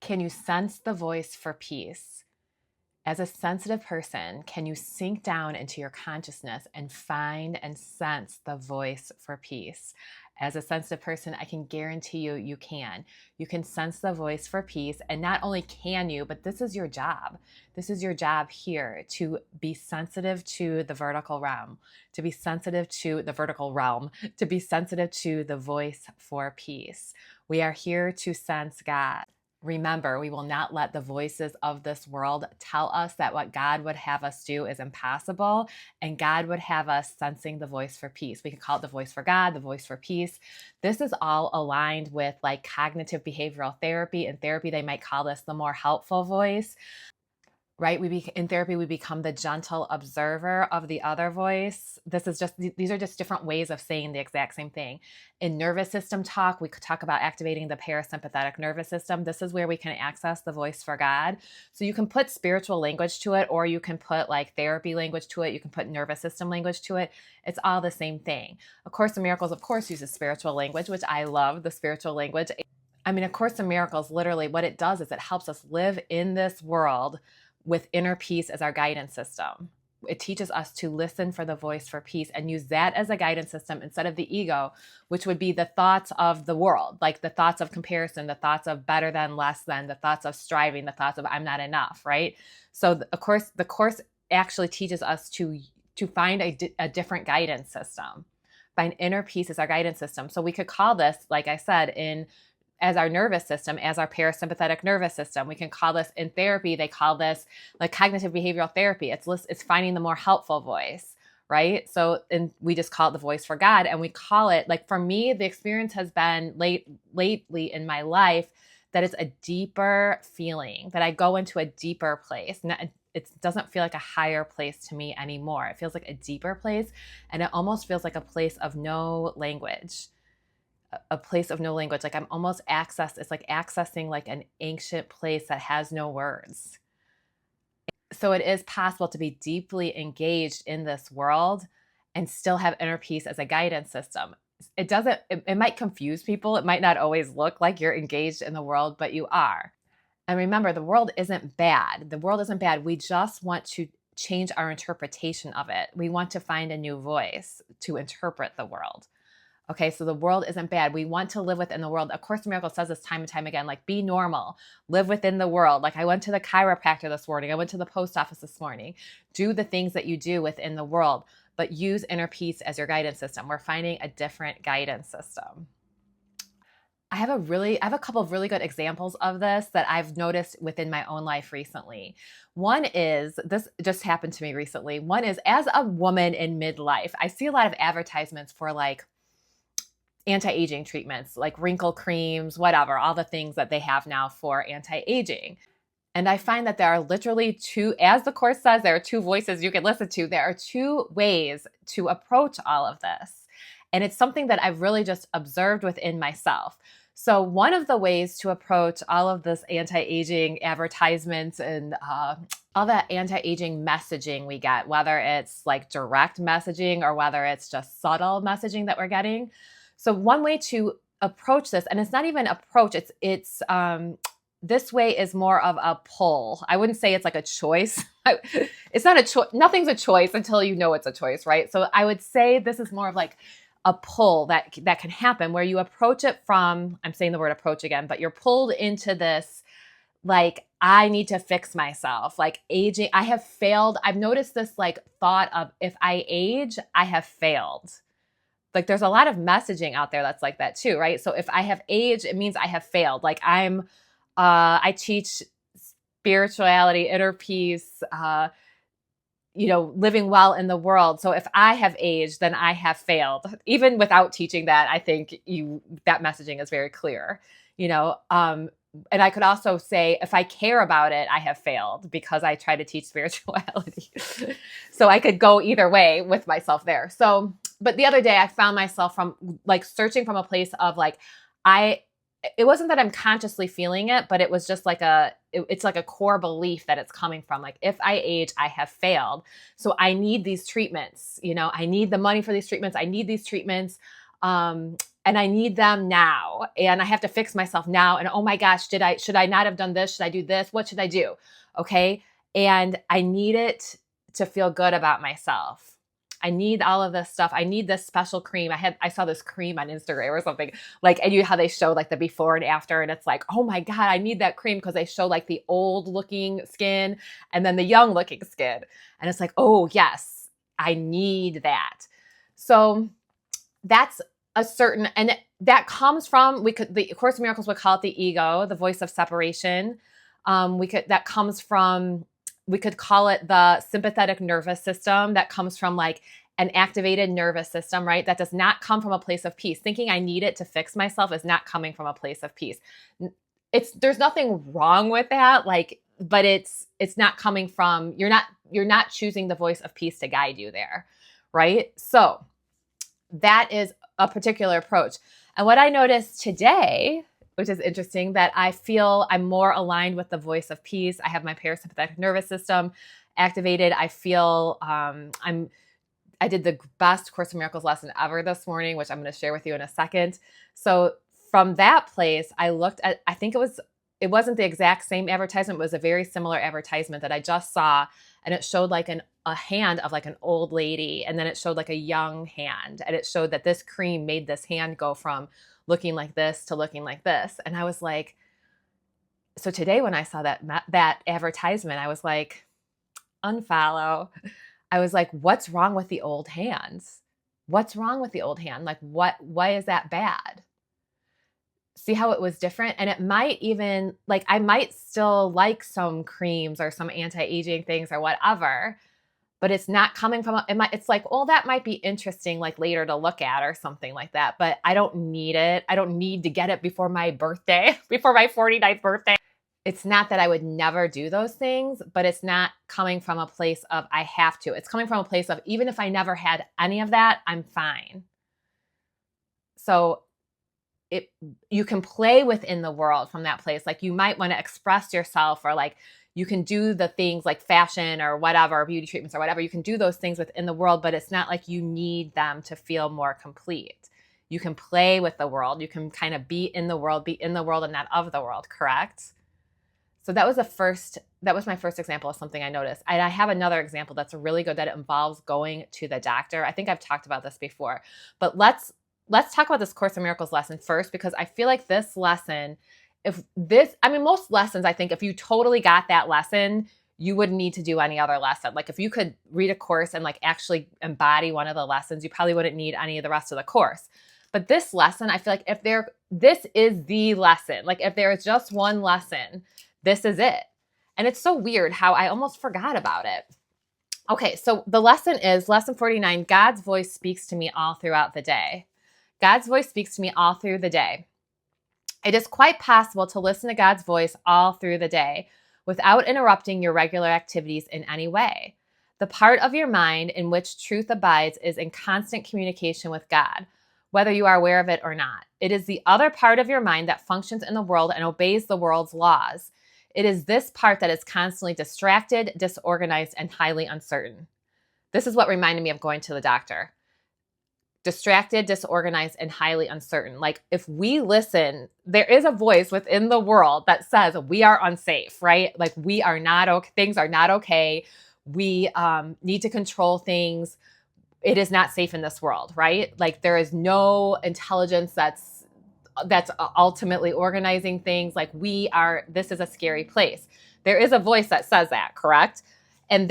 Can you sense the voice for peace? As a sensitive person, can you sink down into your consciousness and find and sense the voice for peace? As a sensitive person, I can guarantee you, you can. You can sense the voice for peace. And not only can you, but this is your job. This is your job here, to be sensitive to the vertical realm, to be sensitive to the vertical realm, to be sensitive to the voice for peace. We are here to sense God. Remember, we will not let the voices of this world tell us that what God would have us do is impossible, and God would have us sensing the voice for peace. We can call it the voice for God, the voice for peace. This is all aligned with like cognitive behavioral therapy. In therapy, they might call this the more helpful voice. Right? In therapy, we become the gentle observer of the other voice. These are just different ways of saying the exact same thing. In nervous system talk, we could talk about activating the parasympathetic nervous system. This is where we can access the voice for God. So you can put spiritual language to it, or you can put like therapy language to it. You can put nervous system language to it. It's all the same thing. A Course in Miracles, of course, uses spiritual language, which I love the spiritual language. I mean, A Course in Miracles, literally what it does is it helps us live in this world with inner peace as our guidance system. It teaches us to listen for the voice for peace and use that as a guidance system instead of the ego, which would be the thoughts of the world, like the thoughts of comparison, the thoughts of better than, less than, the thoughts of striving, the thoughts of I'm not enough, right? So the course actually teaches us to find a different guidance system. Find inner peace as our guidance system. So we could call this, like I said, as our nervous system, as our parasympathetic nervous system. We can call this in therapy, they call this like cognitive behavioral therapy. It's finding the more helpful voice, right? So, and we just call it the voice for God. And we call it, like for me, the experience has been lately in my life that it's a deeper feeling, that I go into a deeper place. It doesn't feel like a higher place to me anymore. It feels like a deeper place. And it almost feels like a place of no language. A place of no language. Like I'm almost it's like accessing like an ancient place that has no words. So it is possible to be deeply engaged in this world and still have inner peace as a guidance system. It might confuse people. It might not always look like you're engaged in the world, but you are. And remember, the world isn't bad. The world isn't bad. We just want to change our interpretation of it. We want to find a new voice to interpret the world. Okay, so the world isn't bad. We want to live within the world. A Course in Miracles says this time and time again, like be normal, live within the world. Like I went to the chiropractor this morning. I went to the post office this morning. Do the things that you do within the world, but use inner peace as your guidance system. We're finding a different guidance system. I have a couple of really good examples of this that I've noticed within my own life recently. One is, this just happened to me recently. One is, as a woman in midlife, I see a lot of advertisements for like anti-aging treatments, like wrinkle creams, whatever, all the things that they have now for anti-aging. And I find that there are literally as the Course says, there are two voices you can listen to. There are two ways to approach all of this. And it's something that I've really just observed within myself. So one of the ways to approach all of this anti-aging advertisements and all that anti-aging messaging we get, whether it's like direct messaging or whether it's just subtle messaging that we're getting. So one way to approach this, and it's not even approach, it's this way is more of a pull. I wouldn't say it's like a choice. It's not a choice. Nothing's a choice until you know it's a choice, right? So I would say this is more of like a pull that can happen where you approach it from, I'm saying the word approach again, but you're pulled into this, like, I need to fix myself, like aging. I have failed. I've noticed this like thought of, if I age, I have failed. Like there's a lot of messaging out there that's like that too, right? So if I have aged, it means I have failed. Like I teach spirituality, inner peace, living well in the world. So if I have aged, then I have failed. Even without teaching that, I think that messaging is very clear, and I could also say, if I care about it, I have failed because I try to teach spirituality. So I could go either way with myself there. So, but the other day I found myself from like searching from a place of like, it wasn't that I'm consciously feeling it, but it was just like it's like a core belief that it's coming from. Like, if I age, I have failed. So I need these treatments, I need the money for these treatments. I need these treatments. and I need them now, and I have to fix myself now. And oh my gosh, should I not have done this? Should I do this? What should I do? Okay. And I need it to feel good about myself. I need all of this stuff. I need this special cream. I saw this cream on Instagram or something, like, and you know how they show like the before and after, and it's like, oh my God, I need that cream, because they show like the old looking skin and then the young looking skin. And it's like, oh yes, I need that. So that's a certain, and that comes from, the Course in Miracles would call it the ego, the voice of separation. That comes from, we could call it the sympathetic nervous system. That comes from like an activated nervous system, right? That does not come from a place of peace. Thinking I need it to fix myself is not coming from a place of peace. There's nothing wrong with that, like, but it's not coming from, you're not choosing the voice of peace to guide you there, right? So that is a particular approach. And what I noticed today, which is interesting, that I feel I'm more aligned with the voice of peace. I have my parasympathetic nervous system activated. I feel I did the best Course in Miracles lesson ever this morning, which I'm going to share with you in a second. So from that place, I looked at, I think it wasn't the exact same advertisement, it was a very similar advertisement that I just saw. And it showed like a hand of like an old lady. And then it showed like a young hand. And it showed that this cream made this hand go from looking like this to looking like this. And I was like, so today when I saw that advertisement, I was like, unfollow. I was like, what's wrong with the old hands? What's wrong with the old hand? Like, why is that bad? See how it was different? And it might even, like, I might still like some creams or some anti-aging things or whatever, but it's not coming from, it's like, oh, that might be interesting, like later to look at or something like that, but I don't need it. I don't need to get it before my birthday, before my 49th birthday. It's not that I would never do those things, but it's not coming from a place of I have to. It's coming from a place of, even if I never had any of that, I'm fine. So you can play within the world from that place. Like, you might want to express yourself, or like you can do the things like fashion or whatever, beauty treatments or whatever. You can do those things within the world, but it's not like you need them to feel more complete. You can play with the world. You can kind of be in the world and not of the world, correct? So that was my first example of something I noticed. And I have another example that's really good, that it involves going to the doctor. I think I've talked about this before, but let's talk about this Course in Miracles lesson first, because I feel like this lesson, most lessons, I think if you totally got that lesson, you wouldn't need to do any other lesson. Like, if you could read a course and like actually embody one of the lessons, you probably wouldn't need any of the rest of the course. But this lesson, I feel like this is the lesson. Like, if there is just one lesson, this is it. And it's so weird how I almost forgot about it. Okay, so the lesson is lesson 49, God's voice speaks to me all throughout the day. God's voice speaks to me all through the day. It is quite possible to listen to God's voice all through the day without interrupting your regular activities in any way. The part of your mind in which truth abides is in constant communication with God, whether you are aware of it or not. It is the other part of your mind that functions in the world and obeys the world's laws. It is this part that is constantly distracted, disorganized, and highly uncertain. This is what reminded me of going to the doctor. Distracted, disorganized, and highly uncertain. Like, if we listen, there is a voice within the world that says we are unsafe, right? Like, we are not okay. Things are not okay. We need to control things. It is not safe in this world, right? Like, there is no intelligence that's ultimately organizing things. Like, this is a scary place. There is a voice that says that, correct? And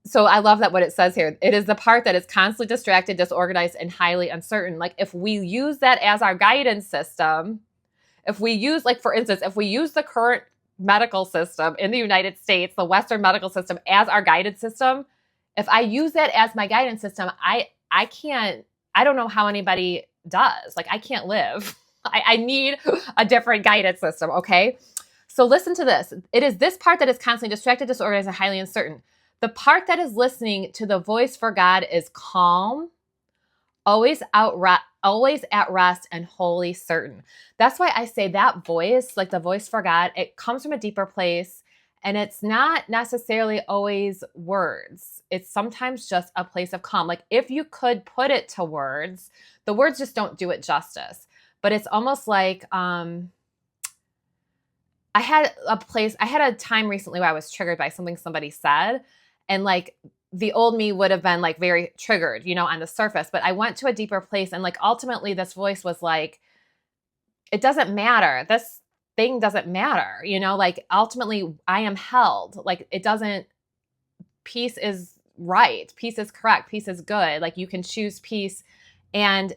so I love that what it says here. It is the part that is constantly distracted, disorganized, and highly uncertain. Like, if we use that as our guidance system, for instance, if we use the current medical system in the United States, the Western medical system, as our guidance system, if I use that as my guidance system, I don't know how anybody does. Like, I can't live. I need a different guidance system, okay? So listen to this. It is this part that is constantly distracted, disorganized, and highly uncertain. The part that is listening to the voice for God is calm, always at rest, and wholly certain. That's why I say that voice, like the voice for God, it comes from a deeper place, And it's not necessarily always words. It's sometimes just a place of calm. Like if you could put it to words, the words just don't do it justice. But it's almost like I had a time recently where I was triggered by something somebody said. And like the old me would have been like very triggered, on the surface. But I went to a deeper place. And like ultimately this voice was like, it doesn't matter. This thing doesn't matter, like ultimately I am held. Like peace is right. Peace is correct. Peace is good. Like you can choose peace. And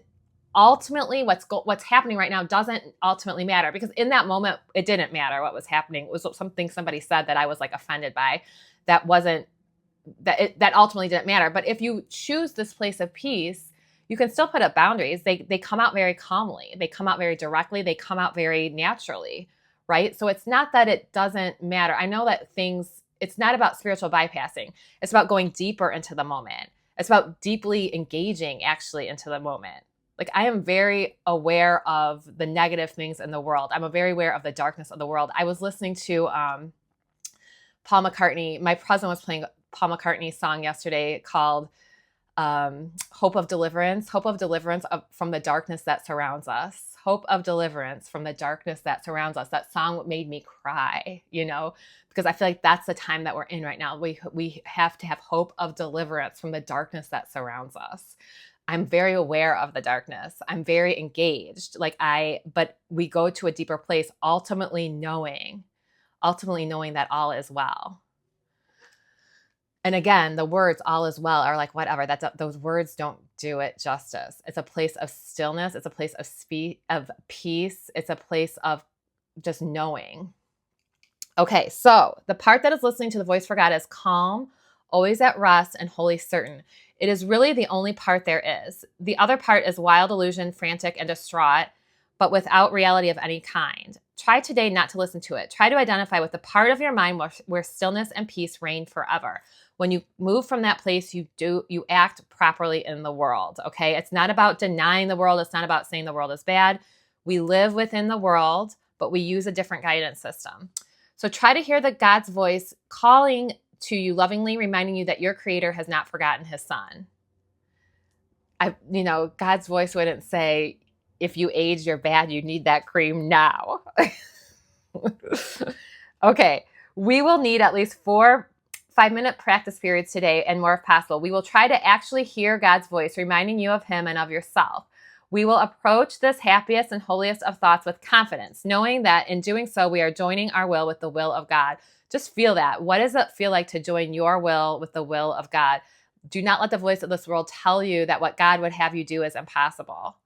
ultimately what's happening right now doesn't ultimately matter, because in that moment, it didn't matter what was happening. It was something somebody said that I was like offended by. That ultimately didn't matter. But if you choose this place of peace, you can still put up boundaries. They come out very calmly. They come out very directly. They come out very naturally, right? So it's not that it doesn't matter. I know that it's not about spiritual bypassing. It's about going deeper into the moment. It's about deeply engaging actually into the moment. Like I am very aware of the negative things in the world. I'm very aware of the darkness of the world. I was listening to Paul McCartney. My cousin was playing Paul McCartney's song yesterday called Hope of Deliverance from the darkness that surrounds us. Hope of deliverance from the darkness that surrounds us. That song made me cry, because I feel like that's the time that we're in right now. We have to have hope of deliverance from the darkness that surrounds us. I'm very aware of the darkness. I'm very engaged. But we go to a deeper place, ultimately knowing that all is well. And again, the words all is well are like, whatever, those words don't do it justice. It's a place of stillness. It's a place of peace. It's a place of just knowing. Okay, so the part that is listening to the voice for God is calm, always at rest, and wholly certain. It is really the only part there is. The other part is wild illusion, frantic, and distraught, but without reality of any kind. Try today not to listen to it. Try to identify with the part of your mind where stillness and peace reign forever. When you move from that place, you act properly in the world, okay? It's not about denying the world. It's not about saying the world is bad. We live within the world, but we use a different guidance system. So try to hear God's voice calling to you lovingly, reminding you that your Creator has not forgotten His Son. God's voice wouldn't say, if you age, you're bad, you need that cream now. Okay, we will need at least 4 5-minute practice periods today and more if possible. We will try to actually hear God's voice, reminding you of Him and of yourself. We will approach this happiest and holiest of thoughts with confidence, knowing that in doing so, we are joining our will with the will of God. Just feel that. What does it feel like to join your will with the will of God? Do not let the voice of this world tell you that what God would have you do is impossible.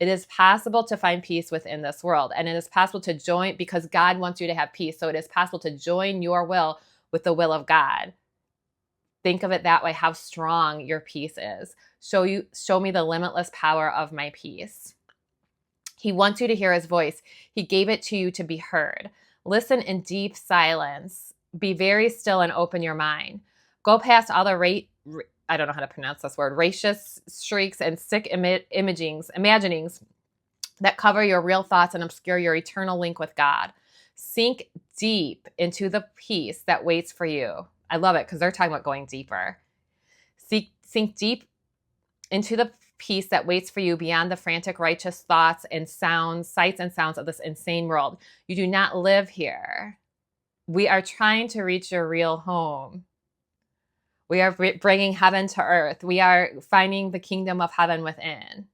It is possible to find peace within this world, and it is possible to join because God wants you to have peace. So it is possible to join your will with the will of God. Think of it that way, how strong your peace is. Show me the limitless power of my peace. He wants you to hear His voice. He gave it to you to be heard. Listen in deep silence. Be very still and open your mind. Go past all the I don't know how to pronounce this word, racist shrieks and sick imaginings that cover your real thoughts and obscure your eternal link with God. Sink deep into the peace that waits for you. I love it because they're talking about going deeper. Sink deep into the peace that waits for you beyond the frantic righteous thoughts and sights and sounds of this insane world. You do not live here. We are trying to reach your real home. We are bringing heaven to earth. We are finding the kingdom of heaven within.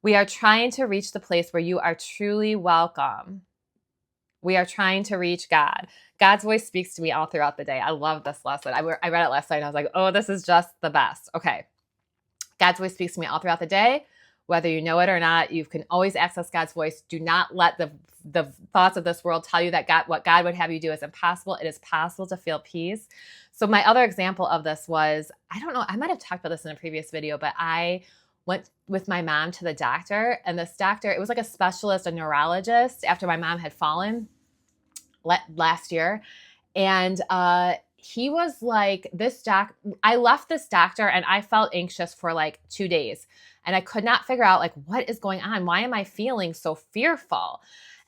We are trying to reach the place where you are truly welcome. We are trying to reach God. God's voice speaks to me all throughout the day. I love this lesson. I read it last night and I was like, oh, this is just the best. Okay. God's voice speaks to me all throughout the day. Whether you know it or not, you can always access God's voice. Do not let the thoughts of this world tell you that what God would have you do is impossible. It is possible to feel peace. So my other example of this was, I don't know, I might have talked about this in a previous video, but I went with my mom to the doctor, and this doctor, it was like a specialist, a neurologist, after my mom had fallen last year. And he was like, I left this doctor and I felt anxious for like 2 days. And I could not figure out like, what is going on? Why am I feeling so fearful?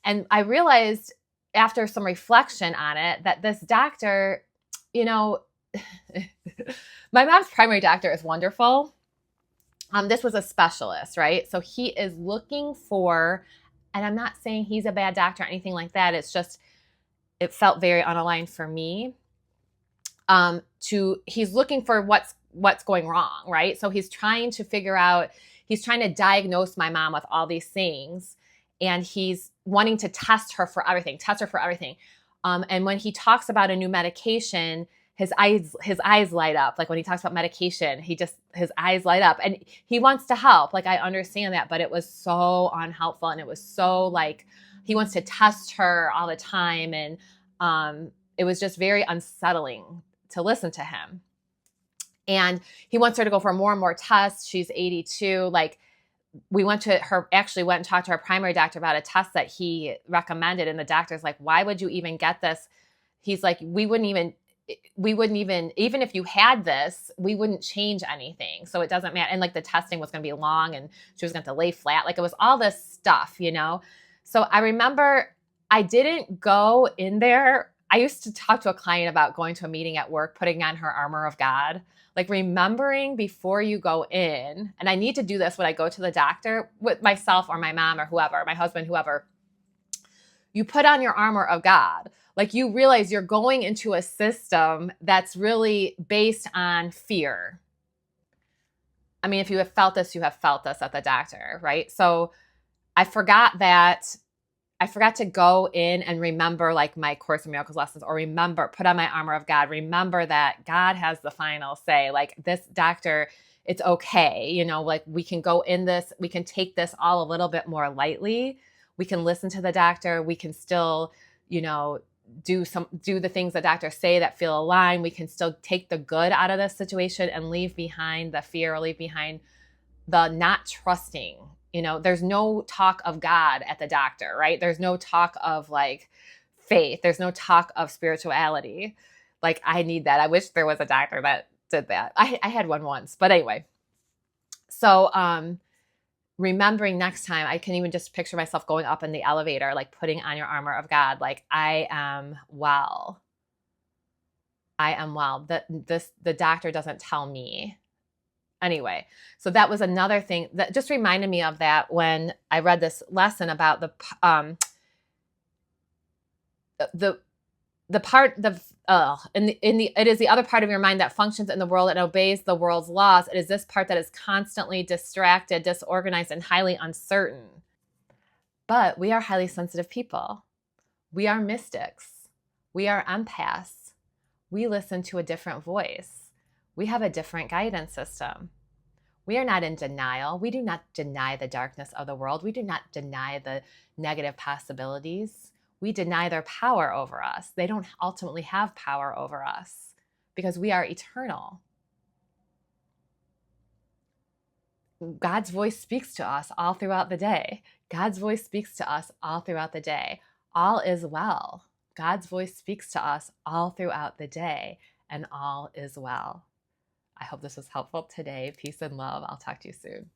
And I realized after some reflection on it, that this doctor, you know, my mom's primary doctor is wonderful. This was a specialist, right? So he is looking for, and I'm not saying he's a bad doctor or anything like that. It's just, it felt very unaligned for me. He's looking for what's going wrong, right? So he's trying to figure out, he's trying to diagnose my mom with all these things, and he's wanting to test her for everything. And when he talks about a new medication, his eyes light up. Like when he talks about medication, his eyes light up, and he wants to help. Like, I understand that, but it was so unhelpful, and it was so like, he wants to test her all the time. And it was just very unsettling to listen to him. And he wants her to go for more and more tests. She's 82. Like, we went and talked to our primary doctor about a test that he recommended. And the doctor's like, why would you even get this? He's like, we wouldn't even, even if you had this, we wouldn't change anything. So it doesn't matter. And like, the testing was going to be long, and she was going to lay flat. Like, it was all this stuff, you know? So I remember I didn't go in there. I used to talk to a client about going to a meeting at work, putting on her armor of God, like remembering before you go in. And I need to do this when I go to the doctor with myself or my mom or whoever, my husband, whoever. You put on your armor of God. Like, you realize you're going into a system that's really based on fear. I mean, if you have felt this, you have felt this at the doctor, right? So I forgot to go in and remember like my Course in Miracles lessons, or put on my armor of God, remember that God has the final say. Like, this doctor, it's okay. You know, like, we can go in this, we can take this all a little bit more lightly. We can listen to the doctor. We can still, you know, do the things the doctors say that feel aligned. We can still take the good out of this situation and leave behind the fear, or leave behind the not trusting. You know, there's no talk of God at the doctor, right? There's no talk of like faith. There's no talk of spirituality. Like, I need that. I wish there was a doctor that did that. I had one once, but anyway. So, remembering next time, I can even just picture myself going up in the elevator, like putting on your armor of God. Like, I am well. I am well. The doctor doesn't tell me. Anyway, so that was another thing that just reminded me of that when I read this lesson about it is the other part of your mind that functions in the world and obeys the world's laws. It is this part that is constantly distracted, disorganized, and highly uncertain. But we are highly sensitive people. We are mystics. We are empaths. We listen to a different voice. We have a different guidance system. We are not in denial. We do not deny the darkness of the world. We do not deny the negative possibilities. We deny their power over us. They don't ultimately have power over us because we are eternal. God's voice speaks to us all throughout the day. God's voice speaks to us all throughout the day. All is well. God's voice speaks to us all throughout the day, and all is well. I hope this was helpful today. Peace and love. I'll talk to you soon.